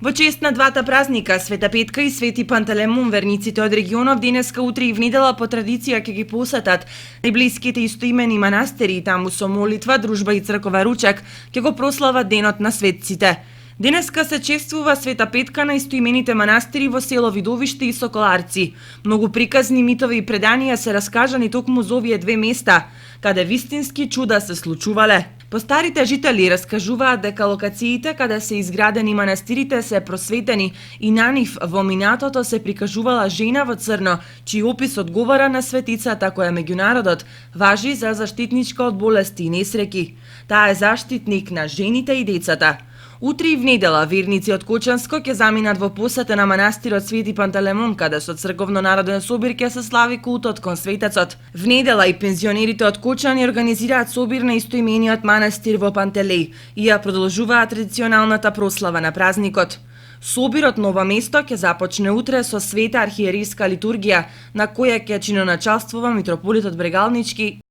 Во чест на двата празника, Света Петка и Свети Пантелемон, верниците од регионов денеска, утре и в недела по традиција ќе ги посетат најблиските истоимени манастири и таму со молитва, дружба и цркова ручек ќе го прослават денот на светците. Денеска се чествува Света Петка на истоимените манастири во село Видовиште и Соколарци. Многу приказни, митови и преданија се раскажани токму за овие две места, каде вистински чуда се случувале. Постарите жители раскажуваат дека локациите каде се изградени манастирите се просветени и на нив во минатото се прикажувала жена во црно, чиј опис одговара на светицата која меѓу народот важи за заштитничка од болести и несреќи. Таа е заштитник на жените и децата. Утре и в недела верници од Кочанско ќе заминат во посета на манастирот Свети Пантелемон, каде со црковно-народен собир ќе се слави култот кон светецот. В недела и пензионерите од Кочани организираат собир на истоимениот манастир во Пантелеј и ја продолжуваат традиционалната прослава на празникот. Собирот Ново место ќе започне утре со света архиерейска литургија, на која ќе чиноначалствува митрополитот Брегалнички